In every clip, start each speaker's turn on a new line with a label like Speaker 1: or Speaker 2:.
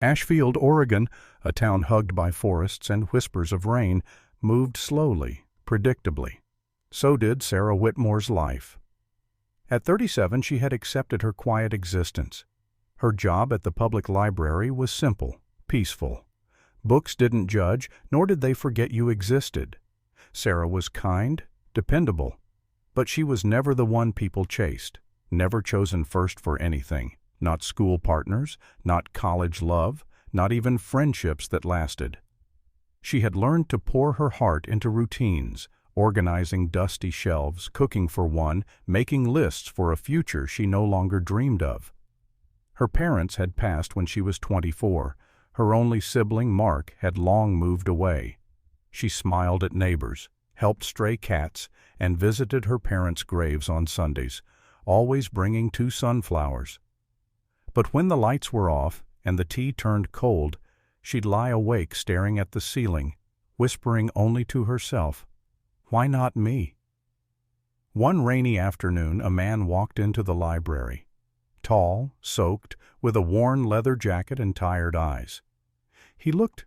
Speaker 1: Ashfield, Oregon, a town hugged by forests and whispers of rain, moved slowly, predictably. So did Sarah Whitmore's life. At 37, she had accepted her quiet existence. Her job at the public library was simple, peaceful. Books didn't judge, nor did they forget you existed. Sarah was kind, dependable, but she was never the one people chased, never chosen first for anything. Not school partners, not college love, not even friendships that lasted. She had learned to pour her heart into routines, organizing dusty shelves, cooking for one, making lists for a future she no longer dreamed of. Her parents had passed when she was 24. Her only sibling, Mark, had long moved away. She smiled at neighbors, helped stray cats, and visited her parents' graves on Sundays, always bringing 2 sunflowers. But when the lights were off and the tea turned cold, she'd lie awake staring at the ceiling, whispering only to herself, "Why not me?" One rainy afternoon, a man walked into the library. Tall, soaked, with a worn leather jacket and tired eyes. He looked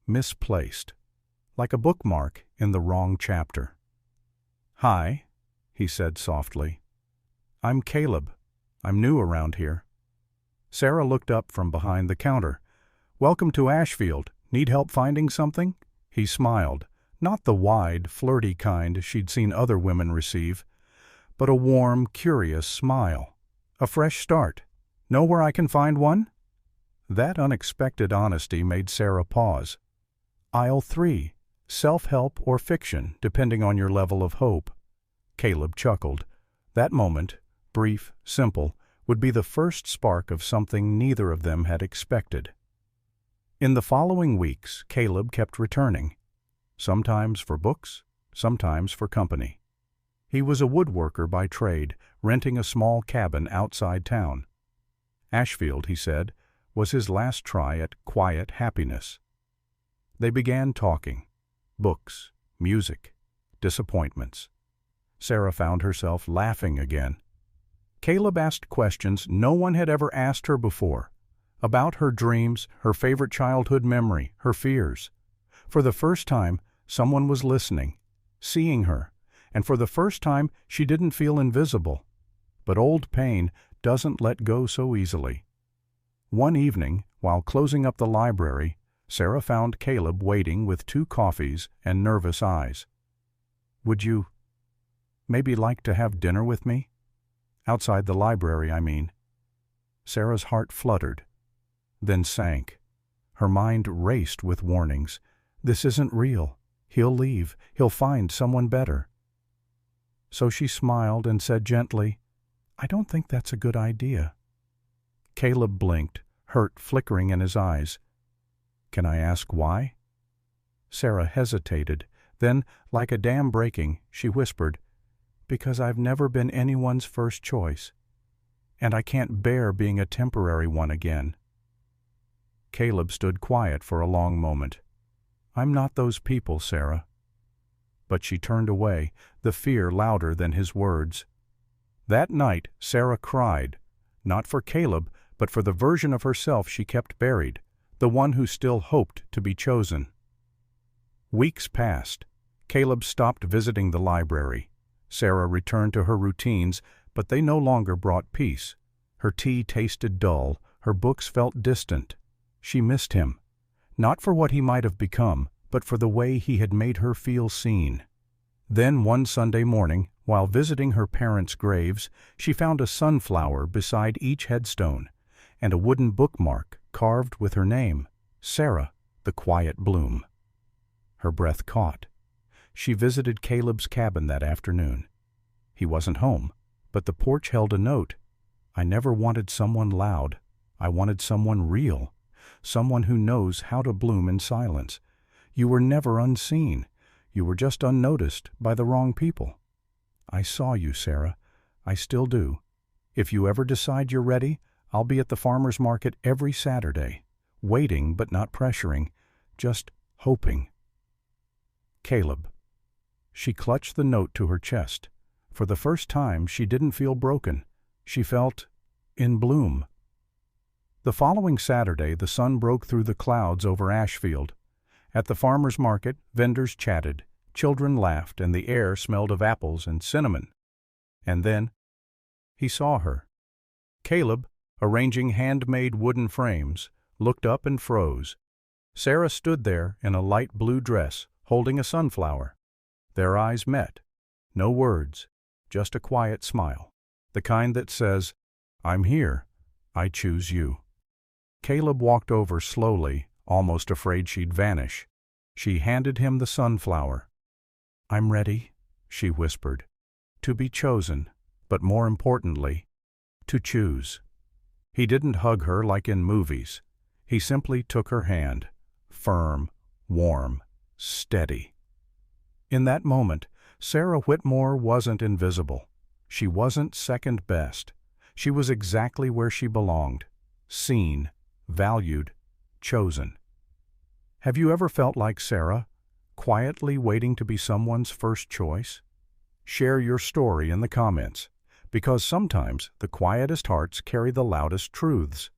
Speaker 1: misplaced, like a bookmark in the wrong chapter. "Hi," he said softly. "I'm Caleb. I'm new around here." Sarah looked up from behind the counter. "Welcome to Ashfield. Need help finding something?" He smiled, not the wide, flirty kind she'd seen other women receive, but a warm, curious smile. "A fresh start. Know where I can find one?" That unexpected honesty made Sarah pause. "Aisle 3, self-help or fiction, depending on your level of hope." Caleb chuckled. That moment, brief, simple, would be the first spark of something neither of them had expected. In the following weeks, Caleb kept returning, sometimes for books, sometimes for company. He was a woodworker by trade, renting a small cabin outside town. Ashfield, he said, was his last try at quiet happiness. They began talking. Books, music, disappointments. Sarah found herself laughing again. Caleb asked questions no one had ever asked her before, about her dreams, her favorite childhood memory, her fears. For the first time, someone was listening, seeing her, and for the first time she didn't feel invisible. But old pain doesn't let go so easily. One evening, while closing up the library, Sarah found Caleb waiting with 2 coffees and nervous eyes. "Would you maybe like to have dinner with me? Outside the library, I mean." Sarah's heart fluttered, then sank. Her mind raced with warnings. This isn't real. He'll leave. He'll find someone better. So she smiled and said gently, "I don't think that's a good idea." Caleb blinked, hurt flickering in his eyes. "Can I ask why?" Sarah hesitated. Then, like a dam breaking, she whispered, "Because I've never been anyone's first choice, and I can't bear being a temporary one again." Caleb stood quiet for a long moment. "I'm not those people, Sarah." But she turned away, the fear louder than his words. That night, Sarah cried, not for Caleb, but for the version of herself she kept buried, the one who still hoped to be chosen. Weeks passed. Caleb stopped visiting the library. Sarah returned to her routines, but they no longer brought peace. Her tea tasted dull, her books felt distant. She missed him, not for what he might have become, but for the way he had made her feel seen. Then one Sunday morning, while visiting her parents' graves, she found a sunflower beside each headstone, and a wooden bookmark carved with her name, Sarah, the Quiet Bloom. Her breath caught. She visited Caleb's cabin that afternoon. He wasn't home, but the porch held a note. "I never wanted someone loud. I wanted someone real, someone who knows how to bloom in silence. You were never unseen. You were just unnoticed by the wrong people. I saw you, Sarah. I still do. If you ever decide you're ready, I'll be at the farmer's market every Saturday, waiting but not pressuring, just hoping. Caleb." She clutched the note to her chest. For the first time, she didn't feel broken. She felt in bloom. The following Saturday, the sun broke through the clouds over Ashfield. At the farmer's market, vendors chatted, children laughed, and the air smelled of apples and cinnamon. And then he saw her. Caleb, arranging handmade wooden frames, looked up and froze. Sarah stood there in a light blue dress, holding a sunflower. Their eyes met. No words, just a quiet smile, the kind that says, "I'm here. I choose you." Caleb walked over slowly, almost afraid she'd vanish. She handed him the sunflower. "I'm ready," she whispered, "to be chosen, but more importantly, to choose." He didn't hug her like in movies. He simply took her hand, firm, warm, steady. In that moment, Sarah Whitmore wasn't invisible. She wasn't second best. She was exactly where she belonged, seen, valued, chosen. Have you ever felt like Sarah, quietly waiting to be someone's first choice? Share your story in the comments, because sometimes the quietest hearts carry the loudest truths.